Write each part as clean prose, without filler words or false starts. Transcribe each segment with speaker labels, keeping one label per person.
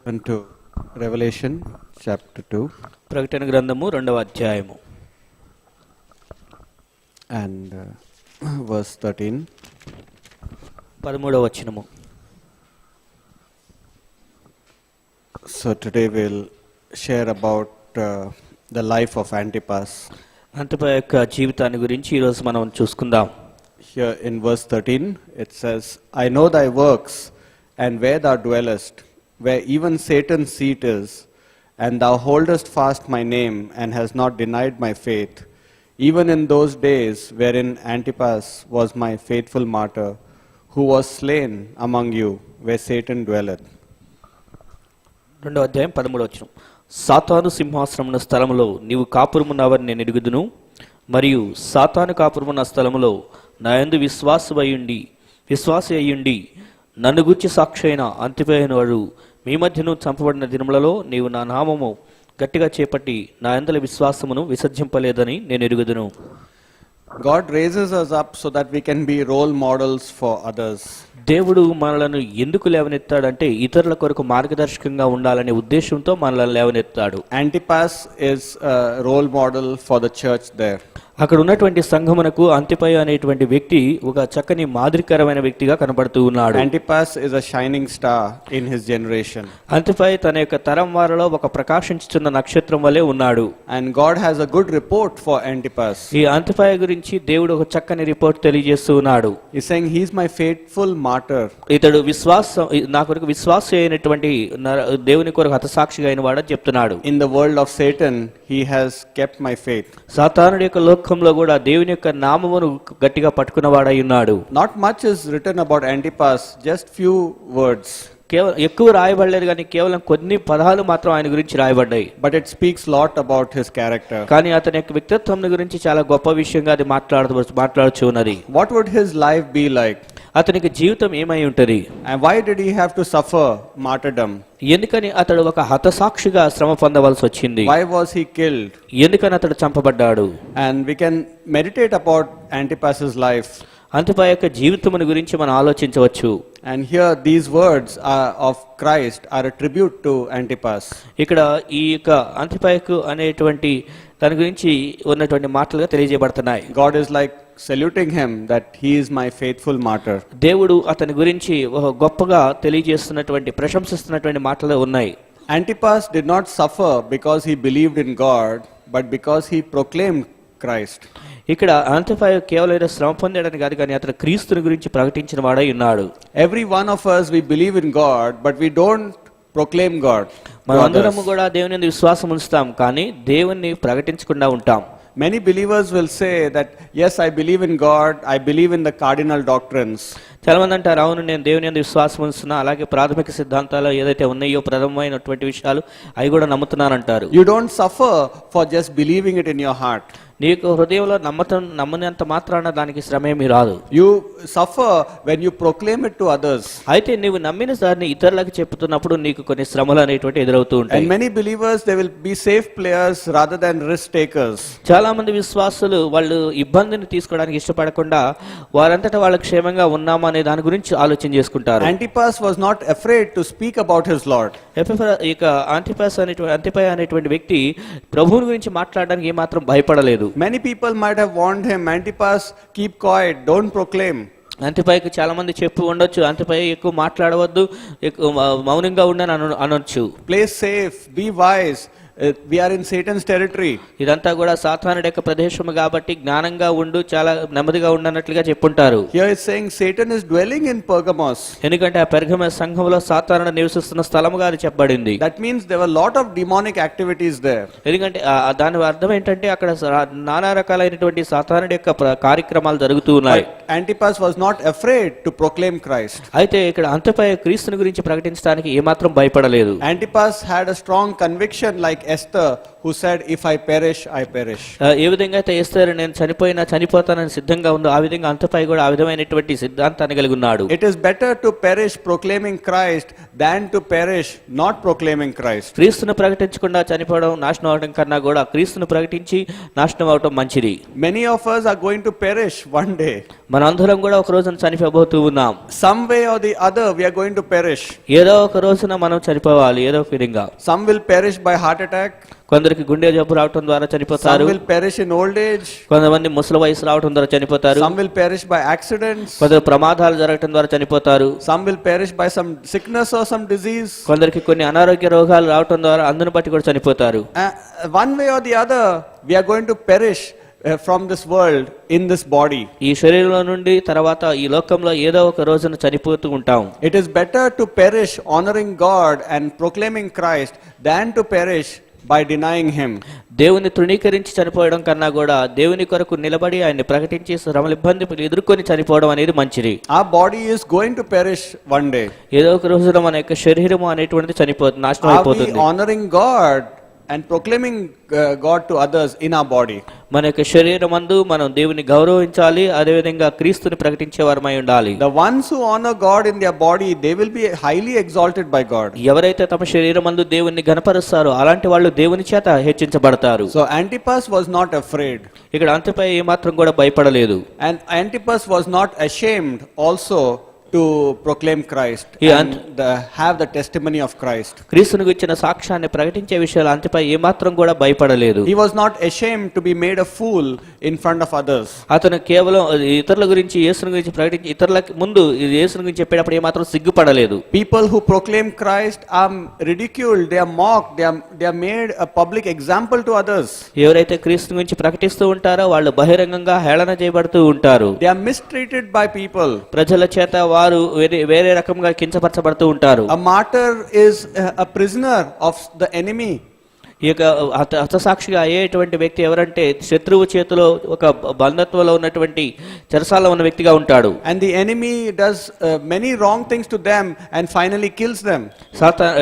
Speaker 1: To Revelation chapter 2
Speaker 2: ప్రకటన గ్రంథము 2వ అధ్యాయము
Speaker 1: and verse 13.
Speaker 2: 13వ వచనము.
Speaker 1: So today we'll share about the life of Antipas.
Speaker 2: అంతిపా యొక్క జీవితాన్ని గురించి ఈరోజు మనం చూసుకుందాం.
Speaker 1: Here in verse 13 it says, I know thy works and where thou dwellest, where even Satan's seat is, and thou holdest fast my name, and hast not denied my faith, even in those days wherein Antipas was my faithful martyr, who was slain among you, where Satan dwelleth.
Speaker 2: 2వ అధ్యాయం 13వ వచనం. సాతాను సింహాసనమున్న స్థలములో నీవు కాపురమున్నావని నేను ఎరుగుదును, మరియు సాతాను కాపురమున్న స్థలములో నా యందు విశ్వాసి అయ్యుండి నన్ను గూర్చి సాక్షి అయిన అంతిపా వాడు మీ మధ్యను చంపబడిన దినములలో నీవు నా నామము గట్టిగా చేపట్టి నా యందలి విశ్వాసమును విసర్జింపలేదని నేను ఎరుగుదును.
Speaker 1: God raises us up so that we can be role models for others.
Speaker 2: దేవుడు మనలను ఎందుకు లేవనెత్తాడంటే ఇతరుల కొరకు మార్గదర్శకంగా ఉండాలనే ఉద్దేశంతో మనల్ని లేవనెత్తాడు.
Speaker 1: Antipas is a role model for the church there.
Speaker 2: అక్కడ ఉన్నటువంటి సంఘమునకు అంతిపా అనేటువంటి వ్యక్తి ఒక చక్కని మాదిరికరమైన వ్యక్తిగా కనబడుతూ ఉన్నాడు.
Speaker 1: Antipas is a shining star in his generation.
Speaker 2: అంతిపా తన యొక్క తరం వారిలో ఒక ప్రకాశించుచున్న నక్షత్రం వలె ఉన్నాడు.
Speaker 1: And God has a good report for Antipas.
Speaker 2: ఈ అంతిపా గురించి దేవుడు ఒక చక్కని రిపోర్ట్ తెలియజేస్తూ ఉన్నాడు.
Speaker 1: He's saying he's my faithful martyr.
Speaker 2: ఇతడు నా కొరకు విశ్వాసి అయినటువంటి దేవుని కొరకు హతసాక్షిగా అయిన వాడని చెప్తున్నాడు.
Speaker 1: In the world of Satan he has kept my faith.
Speaker 2: సాతానుడి యొక్క లోకంలో కూడా దేవుని యొక్క నామమును గట్టిగా పట్టుకున్నవాడై ఉన్నాడు.
Speaker 1: Not much is written about Antipas, just few words.
Speaker 2: కేవలం ఎక్కువ రాయబడలేదు కానీ కేవలం కొన్ని పదాలు మాత్రం ఆయన గురించి రాయబడ్డాయి.
Speaker 1: But it speaks lot about his character.
Speaker 2: కానీ అతని యొక్క వ్యక్తిత్వం గురించి చాలా గొప్ప విషయంగా అది మాట్లాడుచు ఉన్నది.
Speaker 1: What would his life be like?
Speaker 2: అతనికి జీవితం ఏమై ఉంటది?
Speaker 1: And why did he have to suffer martyrdom?
Speaker 2: ఎందుకని అతడు ఒక హతసాక్షిగా శ్రమ పొందవలసి వచ్చింది?
Speaker 1: Why was he killed?
Speaker 2: ఎందుకని అతడు చంపబడ్డాడు?
Speaker 1: And we can meditate about Antipas's life.
Speaker 2: అంతిపా యొక్క జీవితమును గురించి మనం ఆలోచించవచ్చు.
Speaker 1: And here these words of Christ are a tribute to Antipas.
Speaker 2: ఇక్కడ ఈ యొక్క అంతిపాకు అనేటువంటి దాని గురించి ఉన్నటువంటి మాటలుగా తెలియజేయబడుతున్నాయి.
Speaker 1: God is like saluting him that he is my faithful martyr.
Speaker 2: దేవుడు అతని గురించి ఒక గొప్పగా తెలియజేస్తున్నటువంటి ప్రశంసిస్తున్నటువంటి మాటలు ఉన్నాయి.
Speaker 1: Antipas did not suffer because he believed in God, but because he proclaimed Christ.
Speaker 2: ఇక్కడ అంతిపా కేవలం శ్రమ పొందాడని కాదు కానీ అతను క్రీస్తుని గురించి ప్రకటించిన వాడై ఉన్నాడు.
Speaker 1: Every one of us we believe in God, but we don't proclaim God.
Speaker 2: మనమందరము కూడా దేవుని యందు విశ్వాసం ఉంచుతాం కానీ దేవుణ్ణి ప్రకటించకుండా ఉంటాం.
Speaker 1: Many believers will say that yes, I believe in God, I believe in the cardinal doctrines.
Speaker 2: చాలా మంది అంటారు, అవును నేను దేవుని యందు విశ్వాసం ఉంచుతున్నా, అలాగే ప్రాథమిక సిద్ధాంతాలు ఏదైతే ఉన్నాయో ప్రథమమైనటువంటి విషయాలు అవి కూడా నమ్ముతున్నానంటారు.
Speaker 1: You don't suffer for just believing it in your heart.
Speaker 2: నీకు హృదయంలో నమ్మనంత మాత్రాన దానికి శ్రమ ఏమీ రాదు.
Speaker 1: You suffer when you proclaim it to others.
Speaker 2: అయితే నీవు నమ్మిన దాన్ని ఇతరులకు చెప్తున్నప్పుడు నీకు కొన్ని శ్రమలు అనేటువంటి ఎదురవుతూ ఉంటాయి.
Speaker 1: And many believers they will be safe players rather than risk takers.
Speaker 2: చాలా మంది విశ్వాసులు వాళ్ళు ఇబ్బందిని తీసుకోవడానికి ఇష్టపడకుండా వారంతటా వాళ్ళ క్షేమంగా ఉన్నామా అనే దాని గురించి ఆలోచన చేసుకుంటారు.
Speaker 1: Antipas was not afraid to speak about his Lord.
Speaker 2: ఇక అంతిపా అనేటువంటి వ్యక్తి ప్రభువుని గురించి మాట్లాడడానికి ఏమాత్రం భయపడలేదు.
Speaker 1: Many people might have warned him, Antipas, keep quiet, don't proclaim.
Speaker 2: అంతిపాకి చాలా మంది చెప్పి ఉండొచ్చు, అంతిపా ఎక్కువ మాట్లాడవద్దు, మౌనంగా ఉండని అనొచ్చు.
Speaker 1: Play safe, be wise. We are in Satan's territory.
Speaker 2: ఇదంతా కూడా సాతానుడి యొక్క ప్రదేశము కాబట్టి జ్ఞానంగా ఉండు, చాలా నెమ్మదిగా ఉండనట్లుగా చెప్పుంటారు.
Speaker 1: Here is saying Satan is dwelling in Pergamos.
Speaker 2: ఎందుకంటే ఆ పెర్గమ సంఘంలో సాతానుడు నివసిస్తున్న స్థలముగా అది చెప్పబడింది.
Speaker 1: That means there were a lot of demonic activities there.
Speaker 2: ఎందుకంటే దాని అర్థం ఏంటంటే అక్కడ నానా రకాలైనటువంటి సాతానుడి యొక్క కార్యక్రమాలు జరుగుతూ ఉన్నాయి.
Speaker 1: Antipas was not afraid to proclaim Christ.
Speaker 2: అయితే ఇక్కడ అంతిపా క్రీస్తుని గురించి ప్రకటించడానికి ఏమాత్రం భయపడలేదు.
Speaker 1: Antipas had a strong conviction like Esther, who said, if I perish, I perish.
Speaker 2: ఏ విధంగా అయితే ఎస్తేర్ నేను చనిపోతానని సిద్ధంగా ఉందో ఆ విధంగా అంతిపా కూడా ఆ విధమైనటువంటి సిద్ధాంతాన్ని కలిగి ఉన్నాడు.
Speaker 1: It is better to perish proclaiming Christ than to perish not proclaiming Christ.
Speaker 2: క్రీస్తును ప్రకటించకుండా చనిపోవడం నాశనం అవడం కన్నా కూడా క్రీస్తును ప్రకటించి నాశనం అవడం మంచిది.
Speaker 1: Many of us are going to perish one day.
Speaker 2: మనందరం కూడా ఒక రోజున చనిపోబోతూ ఉన్నాం.
Speaker 1: Some way or the other we are going to perish.
Speaker 2: ఏదో ఒక రోజున మనం చనిపోవాలి, ఏదో ఒక విధంగా.
Speaker 1: Some will perish by heart attack.
Speaker 2: కొందరికి గుండె జబ్బు రావడం ద్వారా చనిపోతారు.
Speaker 1: Some will perish in old age.
Speaker 2: కొంతమంది ముసలి వయసు రావడం ద్వారా చనిపోతారు.
Speaker 1: Some will perish by accidents.
Speaker 2: కొందరు ప్రమాదాలు జరగడం ద్వారా చనిపోతారు.
Speaker 1: Some will perish by some sickness or some disease.
Speaker 2: కొందరికి కొన్ని అనారోగ్య రోగాలు రావడం ద్వారా అందును బట్టి కూడా చనిపోతారు.
Speaker 1: One way or the other we are going to perish from this world in this body.
Speaker 2: ఈ శరీరంలో నుండి తర్వాత ఈ లోకంలో ఏదో ఒక రోజున చనిపోతూ ఉంటాం.
Speaker 1: It is better to perish honoring God and proclaiming Christ than to perish by denying him.
Speaker 2: దేవుని తృణీకరించి చనిపోవడం కన్నా కూడా దేవుని కొరకు నిలబడి ఆయన్ని ప్రకటించి శ్రమల ఇబ్బందులు ఎదుర్కొని చనిపోవడం అనేది మంచిది.
Speaker 1: Our body is going to perish one day.
Speaker 2: ఏదో ఒక రోజున మన యొక్క శరీరము అనేటువంటిది చనిపోతుంది, నాశనం అయిపోతుంది.
Speaker 1: Are we honoring God and proclaiming God to others in our body?
Speaker 2: మన యొక్క శరీరమందు మనం దేవుని గౌరవించాలి, అదే విధంగా క్రీస్తుని ప్రకటించే వారమై ఉండాలి.
Speaker 1: The ones who honor God in their body, they will be highly exalted by God.
Speaker 2: ఎవరైతే తమ శరీరమందు దేవుని ఘనపరుస్తారో అలాంటి వాళ్ళు దేవుని చేత హెచ్చించబడతారు.
Speaker 1: So Antipas was not afraid.
Speaker 2: ఇక్కడ అంతపై ఏమాత్రం కూడా భయపడలేదు.
Speaker 1: And Antipas was not ashamed also to proclaim Christ and have the testimony of Christ.
Speaker 2: క్రీస్తునికి ఇచ్చిన సాక్ష్యాన్ని ప్రకటించే విషయాలు అంతపై ఏమాత్రం కూడా భయపడలేదు.
Speaker 1: He was not ashamed to be made a fool in front of others.
Speaker 2: అతను కేవలం ఇతరుల గురించి యేసుని గురించి ప్రకటించి ఇతరుల ముందు యేసుని గురించి చెప్పేటప్పుడు ఏమాత్రం సిగ్గుపడలేదు.
Speaker 1: People who proclaim Christ are ridiculed, they are mocked, they are made a public example to others.
Speaker 2: ఎవరైతే క్రీస్తు గురించి ప్రకటిస్తూ ఉంటారో వాళ్ళు బహిరంగంగా హేళన చేయబడుతూ ఉంటారు.
Speaker 1: They are mistreated by people.
Speaker 2: ప్రజల చేత వారు వేరే రకంగా కించపరచబడుతూ ఉంటారు.
Speaker 1: A martyr is a prisoner of the enemy.
Speaker 2: ఈ యొక్క హతసాక్షిగా అయ్యేటువంటి వ్యక్తి ఎవరంటే శత్రువు చేతిలో ఒక బంధత్వంలో ఉన్నటువంటి చెరసాలలో ఉన్న వ్యక్తిగా ఉంటాడు.
Speaker 1: And the enemy does many wrong things to them and finally kills them.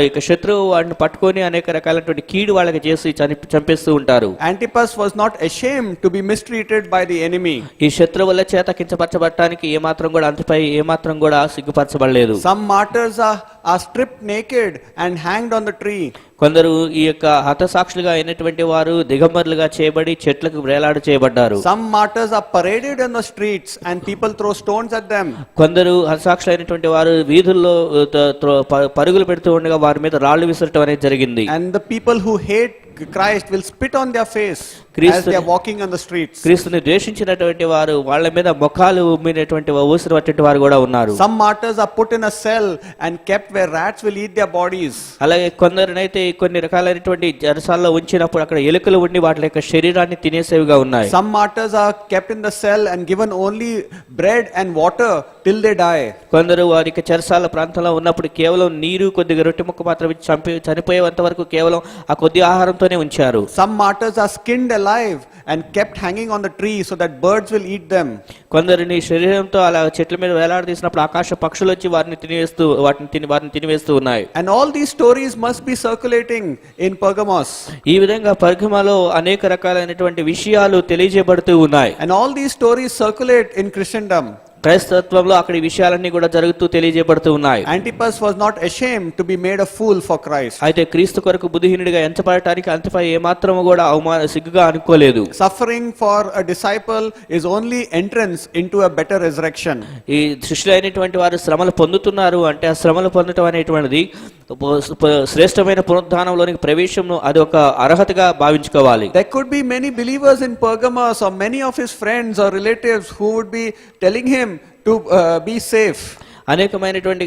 Speaker 2: ఇక శత్రువు వాడిని పట్టుకొని అనేక రకాలైనటువంటి కీడు వాళ్ళకి చేసి చంపేస్తూ ఉంటారు.
Speaker 1: Antipas was not ashamed to be mistreated by the enemy.
Speaker 2: ఈ శత్రువుల చేత కించపరచబడటానికి ఏమాత్రం కూడా అంతపై ఏమాత్రం కూడా సిగ్గుపరచబడలేదు.
Speaker 1: Some martyrs are stripped naked and hanged on the tree.
Speaker 2: కొందరు ఈ యొక్క హతసాక్షులుగా అయినటువంటి వారు దిగంబరులుగా చేయబడి చెట్లకు వేలాడు చేయబడ్డారు.
Speaker 1: Some martyrs are paraded in the streets and people throw stones at them.
Speaker 2: కొందరు హతసాక్షులు అయినటువంటి వారు వీధుల్లో పరుగులు పెడుతూ ఉండగా వారి మీద రాళ్లు విసరటం అనేది జరిగింది.
Speaker 1: And the people who hate Christ will spit on their face as they are walking on the streets.
Speaker 2: క్రీస్తుని ద్వేషించినటువంటి వారు వాళ్ళ మీద మొఖాలు ఉమ్మినటువంటి ఊసినటువంటి వారు కూడా ఉన్నారు.
Speaker 1: Some martyrs are put in a cell and kept where rats will eat their bodies.
Speaker 2: అలాగే కొందరినైతే కొన్ని రకాలైనటువంటి జరసాల్లో ఉంచినప్పుడు అక్కడ ఎలుకలు ఉండి వాటి యొక్క శరీరాన్ని తినేసేవిగా ఉన్నాయి.
Speaker 1: Some martyrs are kept in the cell and given only bread and water till they die.
Speaker 2: కొందరు వారికి చెరసాల ప్రాంతంలో ఉన్నప్పుడు కేవలం నీరు కొద్దిగా రొట్టె ముక్క మాత్రం చనిపోయేంత వరకు కేవలం ఆ కొద్ది ఆహారంతోనే ఉంచారు.
Speaker 1: Some martyrs are skinned alive and kept hanging on the tree so that birds will eat them.
Speaker 2: కొందరిని శరీరంతో అలా చెట్ల మీద వేలాడదీసినప్పుడు ఆకాశ పక్షులు వచ్చి వారిని తినివేస్తూ ఉన్నాయి.
Speaker 1: And all these stories must be circulating in Pergamos.
Speaker 2: ఈ విధంగా పర్గమలో అనేక రకాలైనటువంటి విషయాలు తెలియజేయబడుతూ ఉన్నాయి.
Speaker 1: And all these stories circulate in Christendom.
Speaker 2: క్రైస్తవత్వంలో అక్కడ విషయాలన్నీ కూడా జరుగుతూ తెలియజేయబడుతూ ఉన్నాయి.
Speaker 1: Antipas was not ashamed to be made a fool for Christ.
Speaker 2: అయితే క్రీస్తు కొరకు బుద్ధిహీనుడిగా ఎంచబడటానికి అంతపై ఏమాత్రము కూడా సిగ్గుగా అనుకోలేదు.
Speaker 1: Suffering for a disciple is only entrance into a better resurrection.
Speaker 2: ఈ శిష్యులైనటువంటి వారు శ్రమలు పొందుతున్నారు అంటే ఆ శ్రమలు పొందటం అనేటువంటిది శ్రేష్టమైన పునరుద్ధానంలోనికి ప్రవేశంను అది ఒక అర్హతగా భావించుకోవాలి.
Speaker 1: There could be many believers in Pergamos or many of his friends or relatives who would be telling him to be safe.
Speaker 2: అనేకమైనటువంటి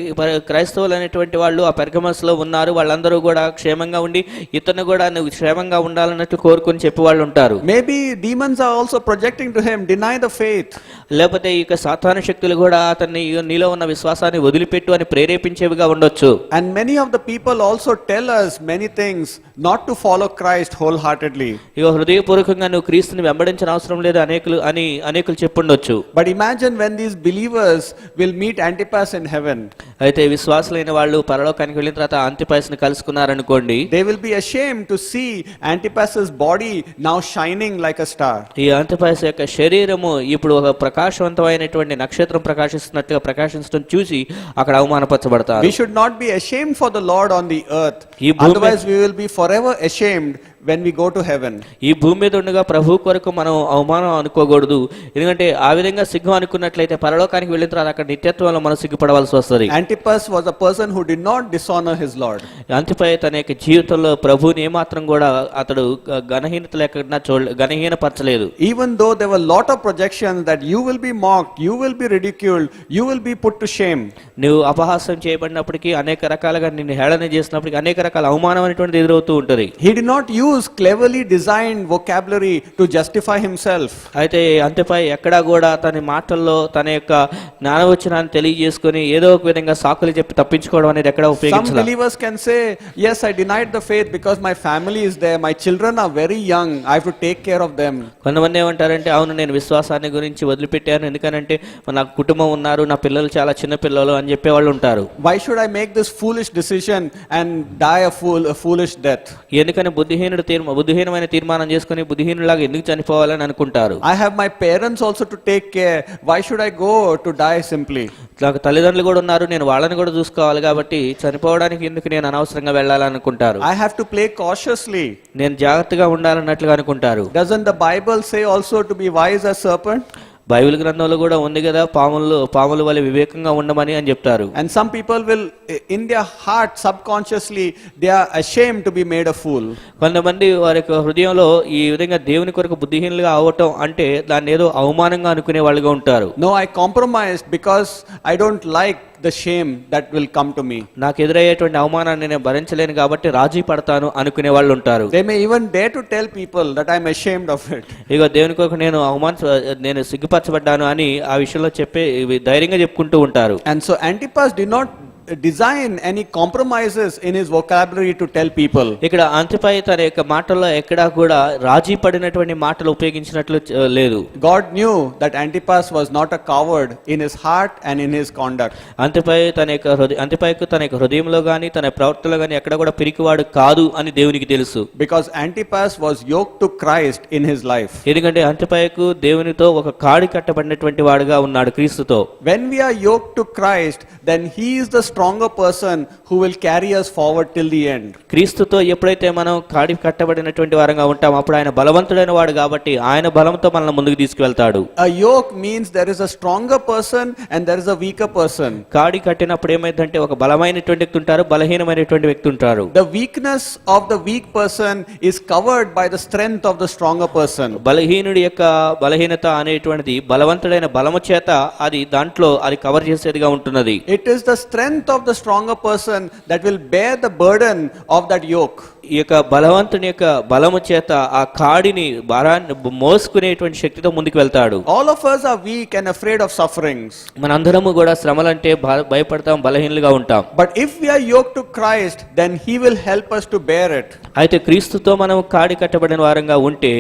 Speaker 2: క్రైస్తవులు అనేటువంటి వాళ్ళు ఆ పెర్గమస్లో ఉన్నారు. వాళ్ళందరూ కూడా క్షేమంగా ఉండి ఇతను కూడా నువ్వు క్షేమంగా ఉండాలన్నట్టు కోరుకుని చెప్పి వాళ్ళు ఉంటారు.
Speaker 1: Maybe demons are also projecting to him, deny the faith.
Speaker 2: లేకపోతే ఇక సాతాను శక్తులు కూడా అతన్ని నీలో ఉన్న విశ్వాసాన్ని వదిలిపెట్టు అని ప్రేరేపించేవిగా ఉండొచ్చు.
Speaker 1: And many of the people also tell us many things not to follow Christ wholeheartedly.
Speaker 2: ఇక హృదయపూర్వకంగా నువ్వు క్రీస్తుని వెంబడించిన అవసరం లేదు అనేకులు చెప్పుండొచ్చు.
Speaker 1: But imagine when these believers will meet Antipas in heaven.
Speaker 2: అయితే విశ్వాసులైన వాళ్ళు పరలోకానికి వెళ్ళిన తర్వాత అంతిపాస్ని కలుసుకున్నారనుకోండి,
Speaker 1: they will be ashamed to see Antipas's body now shining like a star.
Speaker 2: ఈ అంతిపాస్ యొక్క శరీరము ఇప్పుడు ఒక ప్రకాశవంతమైనటువంటి నక్షత్రం ప్రకాశిస్తున్నట్టుగా ప్రకాశించడం చూసి అక్కడ అవమానపరచబడతారు.
Speaker 1: We should not be ashamed for the Lord on the earth. Otherwise we will be forever ashamed when we go to heaven.
Speaker 2: ఈ భూమి మీద ఉండగా ప్రభు కొరకు మనం అవమానం అనుకోకూడదు. ఎందుకంటే ఆ విధంగా సిగ్గు అనుకున్నట్లయితే పరలోకానికి వెళ్ళిన తర్వాత అక్కడ నిత్యత్వంలో మనం సిగ్గుపడవలసి వస్తుంది.
Speaker 1: Antipas was a person who did not dishonor his Lord.
Speaker 2: అంతిపై తన యొక్క జీవితంలో ప్రభువుని ఏమాత్రం కూడా అతడు ఘనహీనత లేకుండా ఘనహీనపరచలేదు.
Speaker 1: Even though there were lot of projections that you will be mocked, you will be ridiculed, you will be put to shame.
Speaker 2: నువ్వు అపహాస్యం చేయబడినప్పటికీ అనేక రకాలుగా నిన్ను హేళన చేసినప్పటికీ అనేక రకాల అవమానం అనేటువంటిది ఎదురవుతూ ఉంటుంది.
Speaker 1: He did not use cleverly designed vocabulary to justify himself.
Speaker 2: అయితే అంతిపై ఎక్కడా కూడా తన మాటల్లో తన యొక్క జ్ఞానవచనాన్ని తెలియజేసుకొని ఏదో ఒక విధంగా సాకులు చెప్పి తప్పించుకోవడం అనేది ఎక్కడ
Speaker 1: Some
Speaker 2: ఉపయోగించలేదు.
Speaker 1: believers can say, yes, I denied the faith because my family is there, my children are very young, I have to take care of them.
Speaker 2: కొంతమంది ఏమంటారంటే, అవును నేను విశ్వాసాన్ని గురించి వదిలిపెట్టాను ఎందుకనంటే నా కుటుంబం ఉన్నారు, నా పిల్లలు చాలా చిన్న పిల్లలు అని చెప్పేవాళ్ళు ఉంటారు.
Speaker 1: Why should I make this foolish decision and die a foolish death?
Speaker 2: ఎందుకని బుద్ధిహీనమైన తీర్మానం చేసుకుని బుద్ధిహీనులాగా ఎందుకు చనిపోవాలని అనుకుంటారు.
Speaker 1: I have my parents also to take care, why should I go to die simply?
Speaker 2: నాకు తల్లిదండ్రులు కూడా ఉన్నారు, నేను వాళ్ళని కూడా చూసుకోవాలి కాబట్టి చనిపోవడానికి ఎందుకు నేను అనవసరంగా వెళ్ళాలనుకుంటారు.
Speaker 1: I have to play cautiously.
Speaker 2: నేను జాగ్రత్తగా ఉండాలన్నట్లుగా అనుకుంటారు.
Speaker 1: Doesn't the Bible say also to be wise as serpent?
Speaker 2: Bible గ్రంథంలో కూడా ఉంది కదా, పాముల వలె వివేకంగా ఉండమని అని చెప్తారు.
Speaker 1: And some people will in their heart subconsciously they are ashamed to be made a fool.
Speaker 2: కొంతమంది వారి యొక్క హృదయంలో ఈ విధంగా దేవుని కొరకు బుద్ధిహీనులుగా అవటం అంటే దాన్ని ఏదో అవమానంగా అనుకునే వాళ్ళుగా ఉంటారు.
Speaker 1: No, I compromised because I don't like the shame that will come to me.
Speaker 2: నాకు ఎదురయ్యేటువంటి అవమానాన్ని నేను భరించలేను కాబట్టి రాజీ పడతాను అనుకునే వాళ్ళు ఉంటారు.
Speaker 1: They may even dare to tell people that I am ashamed of it.
Speaker 2: ఇగో దేవుని కొరకు నేను సిగ్గుపరచబడ్డాను అని ఆ విషయంలో చెప్పే ధైర్యంగా చెప్పుకుంటూ ఉంటారు.
Speaker 1: And so Antipas did not design any compromises in his vocabulary to tell people.
Speaker 2: ఇక్కడ అంతిపై తన యొక్క మాటల్లో ఎక్కడా కూడా రాజీ పడినటువంటి మాటలు ఉపయోగించినట్లు లేదు.
Speaker 1: God knew that Antipas was not a coward in his heart and in his conduct.
Speaker 2: అంతిపైకు తన యొక్క హృదయంలో గాని తన ప్రవర్తనలో గాని ఎక్కడ కూడా పిరికివాడు కాదు అని దేవునికి తెలుసు.
Speaker 1: Because Antipas was yoked to Christ in his life.
Speaker 2: ఎందుకంటే అంతిపైకు దేవునితో ఒక కాడి కట్టబడినటువంటి వాడుగా ఉన్నాడు క్రీస్తుతో.
Speaker 1: When we are yoked to Christ, then he is the stronger person who will carry us forward till the end.
Speaker 2: క్రీస్తుతో ఎప్పుడైతే మనం కాడి కట్టబడినటువంటి వారంగా ఉంటాం అప్పుడు ఆయన బలవంతుడైన వాడు కాబట్టి ఆయన బలంతో మనల్ని ముందుకు తీసుకువెళ్తాడు.
Speaker 1: A yoke means there is a stronger person and there is a weaker person.
Speaker 2: కాడి కట్టినప్పుడు ఏమైందంటే ఒక బలమైనటువంటి వ్యక్తి ఉంటారు, బలహీనమైనటువంటి వ్యక్తి ఉంటారు.
Speaker 1: The weakness of the weak person is covered by the strength of the stronger person.
Speaker 2: బలహీనుడి యొక్క బలహీనత అనేటువంటిది బలవంతుడైన బలము చేత అది దాంట్లో అది కవర్ చేసేదిగా ఉంటున్నది.
Speaker 1: It is the strength of the stronger person that will bear the burden of that yoke.
Speaker 2: ఈ యొక్క బలవంతుని యొక్క బలము చేత ఆ కాడిని భారాన్ని మోసుకునేటువంటి శక్తితో ముందుకు వెళ్తాడు.
Speaker 1: All of us are weak and afraid of sufferings.
Speaker 2: మనందరము కూడా శ్రమలంటే భయపడతాం, బలహీనులుగా ఉంటాం.
Speaker 1: But if we are yoked to Christ, then he will help us to bear it.
Speaker 2: అయితే క్రీస్తుతో మనం కాడి కట్టబడిన వారంగా ఉంటే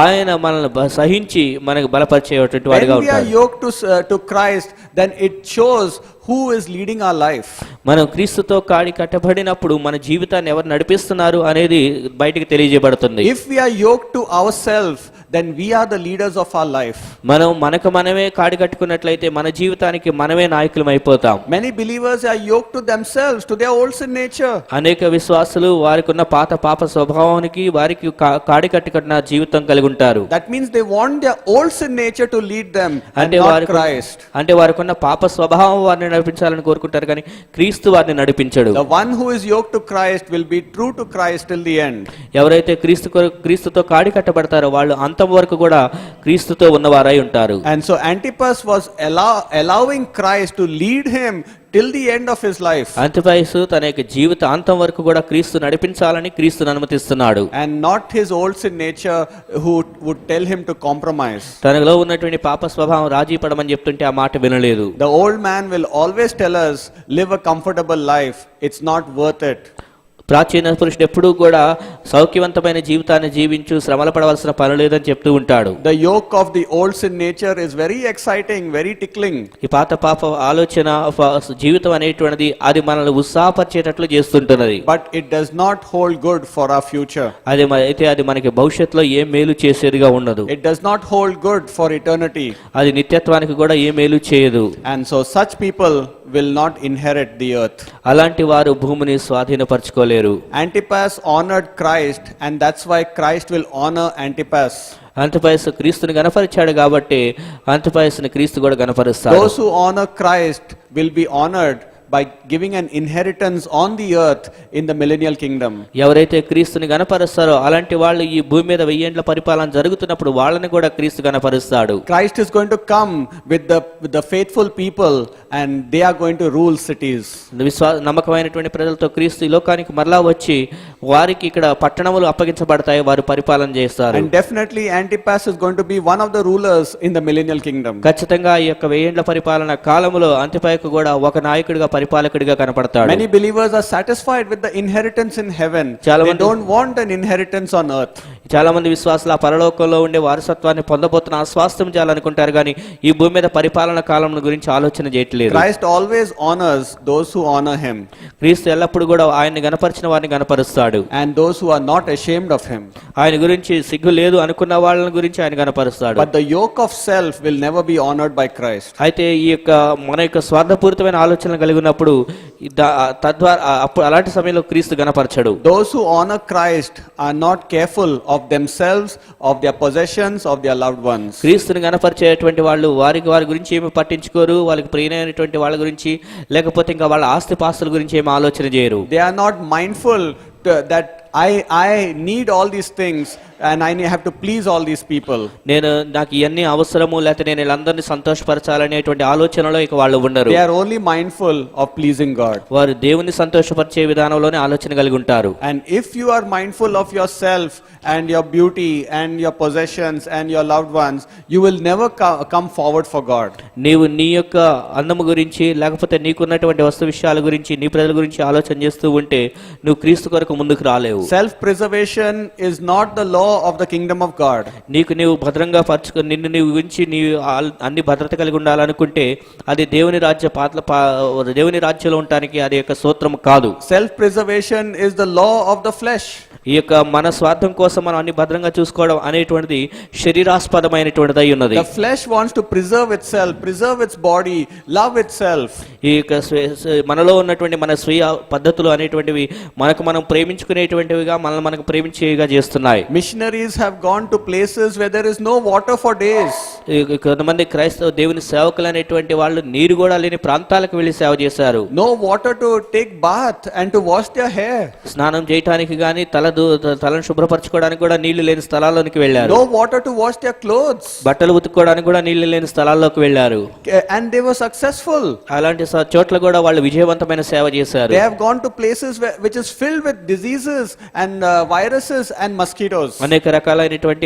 Speaker 2: ఆయన మనల్ని సహించి మనకు బలపరిచేటువంటి వాడిగా ఉంటాడు.
Speaker 1: When we are yoked to Christ, then it shows who is leading our life.
Speaker 2: మనం క్రీస్తుతో కాడి కట్టబడినప్పుడు మన జీవితాన్ని ఎవరు నడిపిస్తున్నారు అనేది బయటికి తెలియజేయబడుతుంది.
Speaker 1: If we are yoked to ourselves, then we are the leaders of our life.
Speaker 2: మనమే కాడి కట్టుకున్నట్లయితే మన జీవితానికి మనమే నాయకులం అయిపోతాం.
Speaker 1: Many believers are yoked to themselves, to their old sin nature.
Speaker 2: అనేక విశ్వాసులు వారికి ఉన్న పాప స్వభావానికి వారికి కాడి కట్టుకున్న జీవితం కలిగి ఉంటారు.
Speaker 1: That means they want their old sin nature to lead them and not Christ.
Speaker 2: అంటే వారికి ఉన్న పాప స్వభావం వారిని నడిపించాలని కోరుకుంటారు కానీ క్రీస్తు వారిని నడిపించడు.
Speaker 1: The one who is yoked to Christ will be true to Christ till the end.
Speaker 2: ఎవరైతే క్రీస్తుతో కాడి కట్టబడతారో వాళ్ళు అంతం వరకు కూడా క్రీస్తుతో ఉన్నవారై ఉంటారు.
Speaker 1: And so Antipas was allowing Christ to lead him till the end of his life.
Speaker 2: అంతిపైసు తన యొక్క జీవిత అంతం వరకు కూడా క్రీస్తు నడిపించాలని క్రీస్తును అనుమతిస్తున్నాడు.
Speaker 1: And not his old sin nature who would tell him to compromise.
Speaker 2: తనలో ఉన్నటువంటి పాప స్వభావం రాజీ పడమని చెప్తుంటే ఆ మాట వినలేదు.
Speaker 1: The old man will always tell us, live a comfortable life, it's not worth it.
Speaker 2: ప్రాచీన పురుషుడు ఎప్పుడూ కూడా సౌఖ్యవంతమైన జీవితాన్ని జీవించు, శ్రమల పడవలసిన పని లేదని చెప్తూ ఉంటాడు.
Speaker 1: The yoke of the old sin nature is very exciting, very tickling.
Speaker 2: ఈ పాప ఆలోచన జీవితం అనేటువంటిది అది మనల్ని ఉత్సాహపరిచేటట్లు చేస్తుంటున్నది.
Speaker 1: But it does not hold good for our future.
Speaker 2: అది మనకి భవిష్యత్తులో ఏ మేలు చేసేదిగా ఉండదు.
Speaker 1: It does not hold good for eternity.
Speaker 2: అది నిత్యత్వానికి కూడా ఏ మేలు చేయదు.
Speaker 1: And so such people will not inherit the earth.
Speaker 2: అలాంటి వారు భూమిని స్వాధీనపరచుకోలేరు.
Speaker 1: Antipas honored Christ, and that's why Christ will honor Antipas.
Speaker 2: అంతిపస్ క్రీస్తుని గణపరిచాడు కాబట్టి అంతిపస్ని క్రీస్తు కూడా గణపరుస్తాడు.
Speaker 1: Those who honor Christ will be honored by giving an inheritance on the earth in the millennial kingdom.
Speaker 2: ఎవరైతే క్రీస్తుని గణపరుస్తారో అలాంటి వాళ్ళు ఈ భూమి మీద 1000 ఏండ్ల పరిపాలన జరుగుతున్నప్పుడు వాళ్ళని కూడా క్రీస్తు గణపరుస్తాడు.
Speaker 1: Christ is going to come with the faithful people, and they are going to rule cities.
Speaker 2: నమ్మకమైనటువంటి ప్రజలతో క్రీస్తు ఈ లోకానికి మరలా వచ్చి వారికి ఇక్కడ పట్టణములు అప్పగించబడతాయి, వారు పరిపాలన చేస్తారు.
Speaker 1: And definitely Antipas is going to be one of the rulers in the millennial kingdom.
Speaker 2: ఖచ్చితంగా ఈ యొక్క 1000 ఏండ్ల పరిపాలన కాలములో అంతిపయకు కూడా ఒక నాయకుడిగా పరిపాలకుడిగా కనపడతాడు.
Speaker 1: Many believers are satisfied with the inheritance in heaven. They don't want an inheritance on earth.
Speaker 2: చాలా మంది విశ్వాసులు ఆ పరలోకంలో ఉండే వారసత్వాన్ని పొందబోతున్న ఆ స్వాస్థ్యం చేయాలనుకుంటారు, కానీ ఈ భూమి మీద పరిపాలన కాలం గురించి ఆలోచన చేయట్లేదు.
Speaker 1: Christ always honors those who honor him.
Speaker 2: క్రీస్తు ఎల్లప్పుడూ కూడా ఆయన్ని గణపరిచిన వారిని గణపరుస్తాడు.
Speaker 1: And those who are not ashamed of him.
Speaker 2: ఆయన గురించి సిగ్గు లేదు అనుకున్న వాళ్ళని గురించి ఆయన గణపరుస్తాడు.
Speaker 1: But the yoke of self will never be honored by Christ.
Speaker 2: అయితే ఈ యొక్క మన యొక్క స్వార్థపూరితమైన ఆలోచనలు కలిగి ఉన్నప్పుడు తద్వారా అప్పుడు అలాంటి సమయంలో క్రీస్తు గణపరచడు.
Speaker 1: Those who honor Christ are not careful of themselves, of their possessions, of their loved ones.
Speaker 2: క్రీస్తుని గణపరిచేటువంటి వాళ్ళు వారి గురించి ఏమి పట్టించుకోరు, వాళ్ళకి ప్రియమైనటువంటి వాళ్ళ గురించి లేకపోతే ఇంకా వాళ్ళ ఆస్తిపాస్తుల గురించి ఏమి ఆలోచన చేయరు.
Speaker 1: They are not mindful that I need all these things and I have to please all these people.
Speaker 2: నాకు ఇవన్నీ అవసరము, లేకపోతే నేను వీళ్ళందరినీ సంతోషపరచాలనేటువంటి ఆలోచనలో ఇక వాళ్ళు ఉండరు.
Speaker 1: They are only mindful of pleasing God.
Speaker 2: వారు దేవుని సంతోషపరిచే విధానంలోనే ఆలోచన కలిగి ఉంటారు.
Speaker 1: And if you are mindful of yourself and your beauty and your possessions and your loved ones, you will never come forward for God.
Speaker 2: నీవు నీ యొక్క అందము గురించి లేకపోతే నీకున్నటువంటి వస్తు విషయాల గురించి నీ ప్రజల గురించి ఆలోచన చేస్తూ ఉంటే నువ్వు క్రీస్తు కొరకు ముందుకు రాలేవు.
Speaker 1: Self preservation is not the law of the kingdom of God.
Speaker 2: నీవు భద్రంగా పరచుకొని నిన్ను నీవు గురించి నీ అన్ని భద్రత కలిగి ఉండాలనుకుంటే అది దేవుని రాజ్యంలో ఉండడానికి అది యొక్క సూత్రం కాదు.
Speaker 1: Self preservation is the law of the flesh.
Speaker 2: ఈ యొక్క మన స్వార్థం కోసం మనం అన్ని భద్రంగా చూసుకోవడం అనేటువంటిది శరీరాస్పదమైనటువంటిదై ఉన్నది.
Speaker 1: The flesh wants to preserve itself, preserve its body, love itself.
Speaker 2: ఈ యొక్క మనలో ఉన్నటువంటి మన స్వీయ పద్ధతులు అనేటువంటివి మనకు మనం ప్రేమించుకునేటువంటివిగా మనకు ప్రేమించేవిగా చేస్తున్నాయి.
Speaker 1: Missionaries have gone to places where there is no water for days.
Speaker 2: కొంతమంది క్రైస్తవ దేవుని సేవకులు అనేటువంటి వాళ్ళు నీరు కూడా లేని ప్రాంతాలకు వెళ్లి సేవ చేశారు.
Speaker 1: No water to take bath and to wash their hair.
Speaker 2: స్నానం చేయడానికి గాని తలను శుభ్రపరచుకోవడానికి కూడా నీళ్లు లేని స్థలాల్లోకి వెళ్ళారు.
Speaker 1: No water to wash their clothes.
Speaker 2: బట్టలు ఉతుక్కోవడానికి కూడా నీళ్లు లేని స్థలాల్లోకి వెళ్ళారు.
Speaker 1: And they were successful.
Speaker 2: అలాంటి చోట్ల కూడా వాళ్ళు విజయవంతమైన సేవ చేశారు.
Speaker 1: They have gone to places which is filled with diseases and viruses and mosquitoes.
Speaker 2: అనేక రకాలైనటువంటి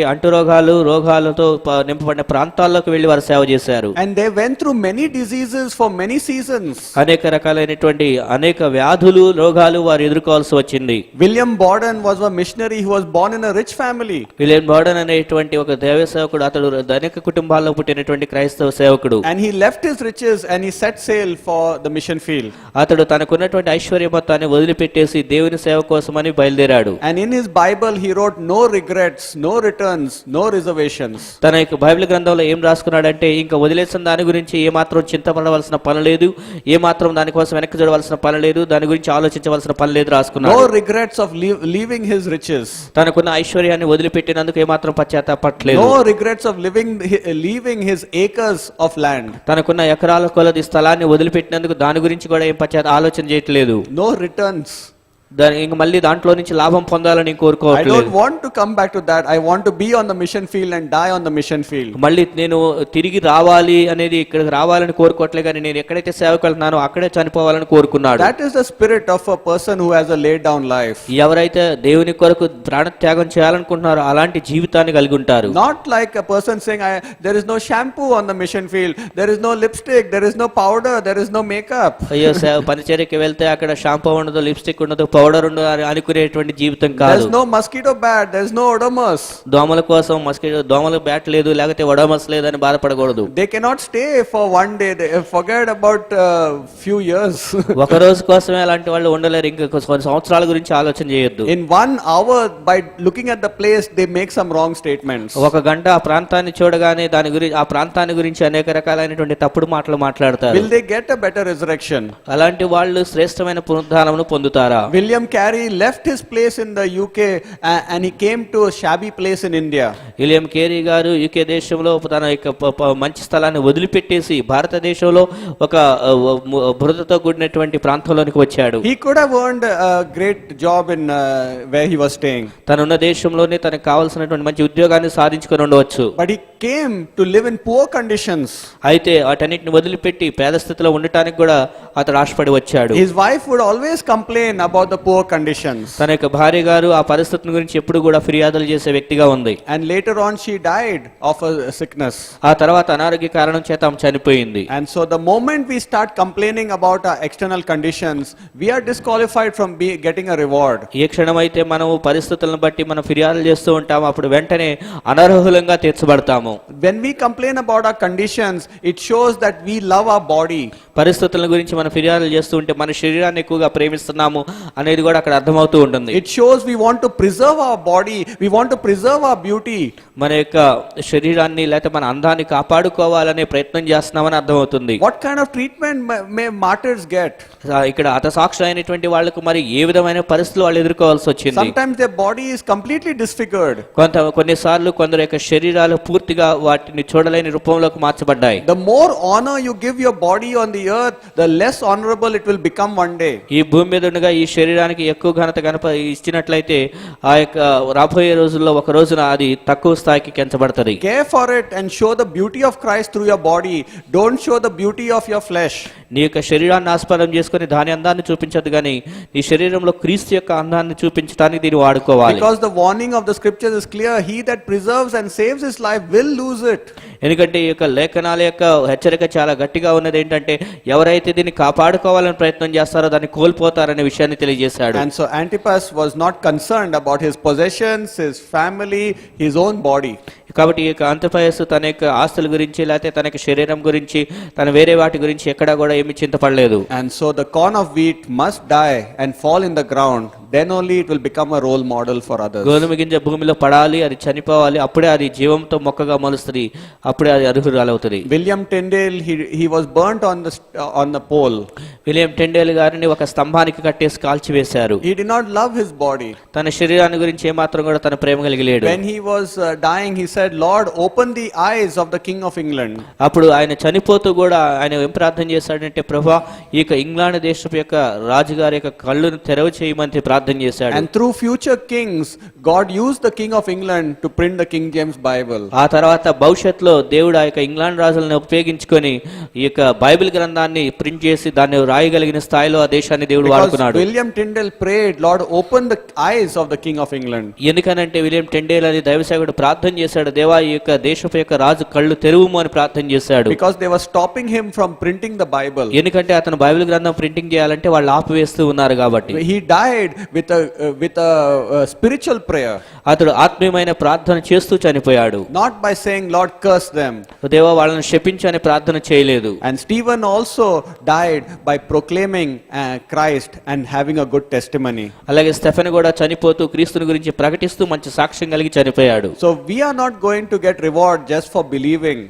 Speaker 2: రోగాలతో నింపబడిన ప్రాంతాల్లోకి వెళ్లి వారు సేవ చేశారు.
Speaker 1: And they went through many diseases for many seasons.
Speaker 2: అనేక రకాలైనటువంటి అనేక వ్యాధులు రోగాలు వారు ఎదుర్కోవాల్సి వచ్చింది.
Speaker 1: William Borden was a missionary who was born in a rich family.
Speaker 2: William Borden అనేటువంటి ఒక దైవ సేవకుడు, అతడు ధనిక కుటుంబాల్లో పుట్టినటువంటి క్రైస్తవ సేవకుడు.
Speaker 1: And he left his riches and he set sail for the mission field.
Speaker 2: అతడు తనకున్నటువంటి ఐశ్వర్య మొత్తాన్ని వదిలిపెట్టేసి దేవుని సేవ కోసమని బయలుదేరాడు.
Speaker 1: And in his Bible he wrote no regrets, no returns, no reservations.
Speaker 2: తన యొక్క బైబిల్ గ్రంథంలో ఏం రాసుకున్నాడంటే ఇంకా వదిలేసిన దాని గురించి ఏ మాత్రం చింతపడవలసిన పని లేదు, ఏ మాత్రం దానికోసం వెనక్కి చూడవలసిన పని లేదు, దాని గురించి ఆలోచించవలసిన పని లేదు రాసుకున్నాడు.
Speaker 1: No regrets of leaving his riches.
Speaker 2: తనకున్న ఐశ్వర్యాన్ని వదిలిపెట్టినందుకు ఏ మాత్రం పశ్చాత్తాపడలేదు.
Speaker 1: No regrets of leaving his acres of land.
Speaker 2: తనకున్న ఎకరాల కొలది స్థలాన్ని వదిలిపెట్టినందుకు దాని గురించి కూడా ఏం ఆలోచన చేయట్లేదు.
Speaker 1: No returns.
Speaker 2: ఇంక మళ్ళీ దాంట్లో నుంచి లాభం పొందాలని కోరుకోవట్లేదు.
Speaker 1: I don't want to come back to that. I want to be on the mission field and die on the mission field.
Speaker 2: మళ్ళీ నేను తిరిగి రావాలి అనేది ఇక్కడికి రావాలని కోరుకోవట్లేదు, కానీ నేను ఎక్కడైతే సేవకు వెళ్తున్నానో అక్కడే చనిపోవాలని కోరుకున్నాడు.
Speaker 1: That is the spirit of a person who has a laid down life.
Speaker 2: ఎవరైతే దేవుని కొరకు ప్రాణత్యాగం చేయాలనుకుంటున్నారో అలాంటి జీవితాన్ని కలిగి ఉంటారు.
Speaker 1: Not like a person saying there is no shampoo on the mission field, there is no lipstick, there is no powder, there is no makeup.
Speaker 2: అయ్యో పరిచర్యకి వెళ్తే అక్కడ షాంపూ ఉండదు, లిప్స్టిక్ ఉండదు, పౌడర్ అనుకునేటువంటి జీవితం కాదు.
Speaker 1: There's no mosquito bat, there's no odomus.
Speaker 2: దోమల కోసం దోమల బ్యాట్ లేదు, లేకపోతే ఒడోమస్ లేదని బాధపడకూడదు.
Speaker 1: They cannot stay for one day, they forget about few years.
Speaker 2: ఒక రోజు కోసమే అలాంటి వాళ్ళు ఉండలేరు, ఇంకా కొన్ని సంవత్సరాల గురించి ఆలోచన చేయొద్దు.
Speaker 1: In 1 hour, by looking at the place, they make some wrong statements.
Speaker 2: ఒక గంట ఆ ప్రాంతాన్ని చూడగానే దాని గురించి ఆ ప్రాంతాన్ని గురించి అనేక రకాలైనటువంటి తప్పుడు మాటలు మాట్లాడతారు.
Speaker 1: Will they get a better resurrection?
Speaker 2: అలాంటి వాళ్ళు శ్రేష్టమైన పునరుద్ధానమును పొందుతారా?
Speaker 1: William Carey left his place in the UK and he came to a shabby place in India.
Speaker 2: William Carey గారు యూకే దేశంలో తన యొక్క మంచి స్థలాన్ని వదిలిపెట్టేసి భారతదేశంలో ఒక బురదతో కూడినటువంటి ప్రాంతంలోనికి వచ్చాడు.
Speaker 1: He could have earned a great job in where he was staying.
Speaker 2: తనున్న దేశంలోనే తనకు కావాల్సినటువంటి మంచి ఉద్యోగాన్ని సాధించుకొని ఉండవచ్చు.
Speaker 1: But he came to live in poor conditions.
Speaker 2: అయితే వాటన్నిటిని వదిలిపెట్టి పేద స్థితిలో ఉండటానికి కూడా అతడు ఆశపడి వచ్చాడు.
Speaker 1: His wife would always complain about the poor conditions.
Speaker 2: తన యొక్క భార్య గారు ఆ పరిస్థితిని గురించి ఎప్పుడు కూడా ఫిర్యాదులు చేసే వ్యక్తిగా ఉంది.
Speaker 1: And later on she died of a sickness.
Speaker 2: ఆ తర్వాత అనారోగ్య కారణం చేత ఆమె చనిపోయింది.
Speaker 1: And so the moment we start complaining about our external conditions, we are disqualified from getting a reward.
Speaker 2: ఏ క్షణమైతే మనము పరిస్థితులను బట్టి మనం ఫిర్యాదులు చేస్తూ ఉంటాము, అప్పుడు వెంటనే అనర్హులంగా తీర్చబడతాము.
Speaker 1: When we complain about our conditions, it shows that we love our body.
Speaker 2: పరిస్థితుల గురించి మనం ఫిర్యాదులు చేస్తూ ఉంటే మన శరీరాన్ని ఎక్కువగా ప్రేమిస్తున్నాము అనేది కూడా అక్కడ అర్థమవుతూ ఉంటుంది.
Speaker 1: It shows we want to preserve our body, we want to preserve our beauty.
Speaker 2: మన యొక్క శరీరాన్ని లేకపోతే మన అందాన్ని కాపాడుకోవాలనే ప్రయత్నం చేస్తున్నామని అర్థమవుతుంది.
Speaker 1: What kind of treatment may martyrs get?
Speaker 2: ఇక్కడ హతసాక్షులు అయినటువంటి వాళ్ళకు మరి ఏ విధమైన పరిస్థితులు వాళ్ళు ఎదుర్కోవాల్సి వచ్చింది.
Speaker 1: Sometimes their body is completely disfigured.
Speaker 2: కొన్నిసార్లు కొందరు యొక్క శరీరాలు పూర్తిగా వాటిని చూడలేని రూపంలోకి మార్చబడ్డాయి.
Speaker 1: The more honor you give your body on the earth, the less honorable it will become one day.
Speaker 2: ఈ భూమి మీద ఉండగా ఈ శరీరానికి ఎక్కువ ఘనత ఇచ్చినట్లయితే ఆ యొక్క రాబోయే రోజుల్లో ఒక రోజున అది తక్కువ స్థాయికి కెంచబడుతుంది.
Speaker 1: Care for it and show the beauty of Christ through your body. Don't show the beauty of your flesh.
Speaker 2: నీ యొక్క శరీరాన్ని ఆస్పదం చేసుకుని దాని అందాన్ని చూపించదు, కానీ నీ శరీరంలో క్రీస్తు యొక్క అందాన్ని చూపించడానికి దీన్ని వాడుకోవాలి.
Speaker 1: Because the warning of the scriptures is clear, he that preserves and saves his life will lose it.
Speaker 2: ఎందుకంటే ఈ యొక్క లేఖనాల యొక్క హెచ్చరిక చాలా గట్టిగా ఉన్నది. ఏంటంటే ఎవరైతే దీన్ని కాపాడుకోవాలని ప్రయత్నం చేస్తారో దాన్ని కోల్పోతారనే విషయాన్ని తెలియజేశాడు.
Speaker 1: And so Antipas was not concerned about his possessions, his family, his own body.
Speaker 2: కాబట్టి ఈ యొక్క అంతిపయస్సు తన యొక్క ఆస్తుల గురించి లేకపోతే తన యొక్క శరీరం గురించి తన వేరే వాటి గురించి ఎక్కడా కూడా ఏమి చింతపడలేదు.
Speaker 1: And so the corn of wheat must die and fall in the ground, then only it will become a role model for others.
Speaker 2: గోధుమ గింజ భూమిలో పడాలి, అది చనిపోవాలి, అప్పుడే అది జీవంతో మొక్కగా మొలుస్తుంది, అప్పుడే అది అర్హురాలవుతుంది.
Speaker 1: William Tyndale, he was burnt on the pole.
Speaker 2: William Tyndale గారిని ఒక స్తంభానికి కట్టేసి కాల్చివేశారు.
Speaker 1: He did not love his body.
Speaker 2: తన శరీరాన్ని గురించి ఏమాత్రం కూడా తన ప్రేమ కలిగి లేడు.
Speaker 1: When he was dying, he said, Lord, open the eyes of the King of England.
Speaker 2: అప్పుడు ఆయన చనిపోతూ కూడా ఆయన ఏం ప్రార్థన చేశాడంటే, ప్రభువా ఈ యొక్క ఇంగ్లాండ్ దేశపు యొక్క రాజుగారి యొక్క కళ్ళును తెరవ చేయమని ప్రార్థన చేశాడు.
Speaker 1: And through future kings, God used the King of England to print the King James Bible.
Speaker 2: ఆ తర్వాత భవిష్యత్తులో దేవుడు ఆ యొక్క ఇంగ్లాండ్ రాజులను ఉపయోగించుకొని ఈ యొక్క బైబిల్ గ్రంథాన్ని ప్రింట్ చేసి దాన్ని రాయగలిగిన స్థాయిలో ఆ దేశాన్ని దేవుడు వాడుకున్నాడు.
Speaker 1: William Tyndale prayed, Lord, open the eyes of the King of England.
Speaker 2: ఎందుకనంటే విలియం టెండేల్ అని దైవసేవకుడు ప్రార్థన చేశాడు, దేవా ఈ యొక్క దేశపు యొక్క రాజు కళ్ళు తెరువుము అని ప్రార్థన చేశాడు.
Speaker 1: Because they were stopping him from printing the Bible.
Speaker 2: ఎందుకంటే అతను బైబిల్ గ్రంథం ప్రింటింగ్ చేయాలంటే వాళ్ళు ఆపివేస్తూ ఉన్నారు కాబట్టి.
Speaker 1: He died with a spiritual prayer.
Speaker 2: అతడు ఆత్మీయమైన ప్రార్థన చేస్తూ చనిపోయాడు.
Speaker 1: Not by saying, Lord, curse them.
Speaker 2: దేవా వాళ్ళని శపించు అని ప్రార్థన చేయలేదు.
Speaker 1: And Stephen also died by proclaiming Christ and having a good testimony.
Speaker 2: అలాగే స్టెఫెన్ కూడా చనిపోతూ క్రీస్తుని గురించి ప్రకటిస్తూ మంచి సాక్ష్యం కలిగి చనిపోయాడు.
Speaker 1: So we are not going to get reward just for believing.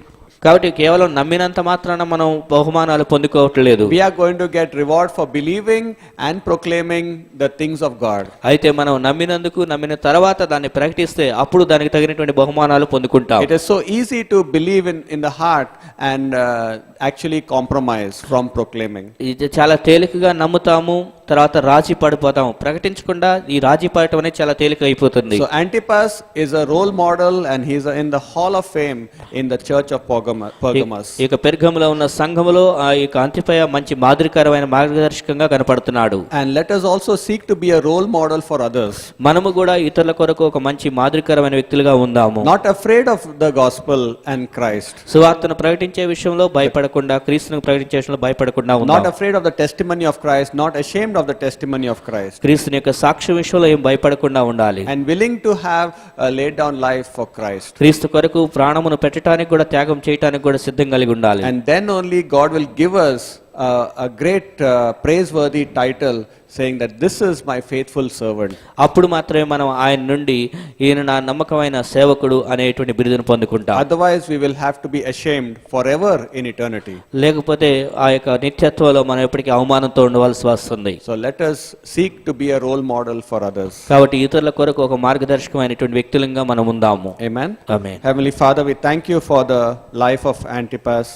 Speaker 2: కాబట్టి కేవలం నమ్మినంత మాత్రాన మనం బహుమానాలు పొందుకోవట్లేదు.
Speaker 1: We are going to get reward for believing and proclaiming the things of God.
Speaker 2: అయితే మనం నమ్మిన తర్వాత దాన్ని ప్రకటిస్తే అప్పుడు దానికి తగినటువంటి బహుమానాలు పొందుకుంటాం.
Speaker 1: It is so easy to believe in the heart and actually compromise from proclaiming.
Speaker 2: ఇది చాలా తేలికగా నమ్ముతాము, తర్వాత రాజీ పడిపోతాము. ప్రకటించకుండా ఈ రాజీ పడటం అనేది చాలా తేలిక అయిపోతుంది.
Speaker 1: So Antipas is a role model and he is in the hall of fame in the church of Pergamos.
Speaker 2: ఇక పెర్గములో ఉన్న సంఘములో ఆ యొక్క అంతిపయ మంచి మాదిరికరమైన మార్గదర్శకంగా కనపడుతున్నాడు.
Speaker 1: And let us also seek to be a role model for others.
Speaker 2: మనము కూడా ఇతరుల కొరకు ఒక మంచి మాదిరికరమైన వ్యక్తులుగా ఉందాము.
Speaker 1: Not afraid of the gospel and Christ.
Speaker 2: సువార్తను ప్రకటించే విషయంలో భయపడకుండా భయపడకుండా, క్రీస్తును ప్రకటించడంలో భయపడకుండా
Speaker 1: not
Speaker 2: ఉందాం.
Speaker 1: afraid of the testimony of Christ, not ashamed of the testimony of Christ,
Speaker 2: క్రీస్తుని యొక్క సాక్ష్య విషయంలో ఏం భయపడకుండా ఉండాలి.
Speaker 1: and willing to have laid down life for Christ.
Speaker 2: క్రీస్తు కొరకు ప్రాణమును పెట్టడానికి కూడా, త్యాగం చేయడానికి కూడా సిద్ధం కలిగి ఉండాలి.
Speaker 1: And then only God will give us a great praiseworthy title saying that this is my faithful servant.
Speaker 2: అప్పుడు మాత్రమే మనం ఆయన నుండి ఈయన నా నమ్మకమైన సేవకుడు అనేటువంటి బిరుదును పొందుకుంటాం.
Speaker 1: Otherwise we will have to be ashamed forever in eternity.
Speaker 2: లేకపోతే ఆ యొక్క నిత్యత్వంలో మనం ఎప్పటికీ అవమానంతో ఉండవలసి వస్తుంది.
Speaker 1: So let us seek to be a role model for others.
Speaker 2: కాబట్టి ఇతరుల కొరకు ఒక మార్గదర్శకమైనటువంటి వ్యక్తులంగా మనం ఉందాము.
Speaker 1: Amen.
Speaker 2: Amen.
Speaker 1: Heavenly Father, we thank you for the life of Antipas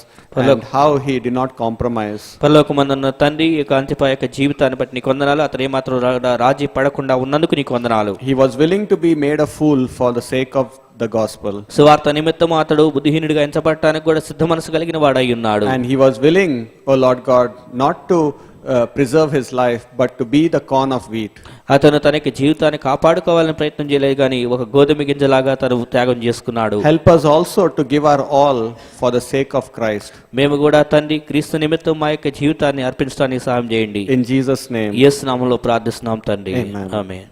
Speaker 1: and how he did not compromise.
Speaker 2: పరలోకమందున్న తండ్రి, ఈ యొక్క అంతిపా యొక్క జీవితాన్ని బట్టి నీకు వందనాలు. అతను ఏమాత్రం రాజీ పడకుండా ఉన్నందుకు నీకు వందనాలు.
Speaker 1: He was willing to be made a fool for the sake of the gospel.
Speaker 2: సువార్త నిమిత్తము అతడు బుద్ధిహీనుడిగా ఎంచబడటానికి కూడా సిద్ధ మనసు కలిగిన వాడై ఉన్నాడు.
Speaker 1: And he was willing, oh Lord God, not to preserve his life but to be the corn of wheat.
Speaker 2: అతను తనకి జీవితాన్ని కాపాడుకోవాలని ప్రయత్నం చేయలేదు, కానీ ఒక గోధుమ గింజలాగా తను త్యాగం చేసుకున్నాడు.
Speaker 1: Help us also to give our all for the sake of Christ.
Speaker 2: మేము కూడా తండ్రి క్రీస్తు నిమిత్తం మా యొక్క జీవితాన్ని అర్పించడానికి సహాయం చేయండి.
Speaker 1: In Jesus' name.
Speaker 2: యేసు నామములో ప్రార్థిస్తున్నాం తండ్రి.
Speaker 1: Amen.
Speaker 2: ఆమేన్.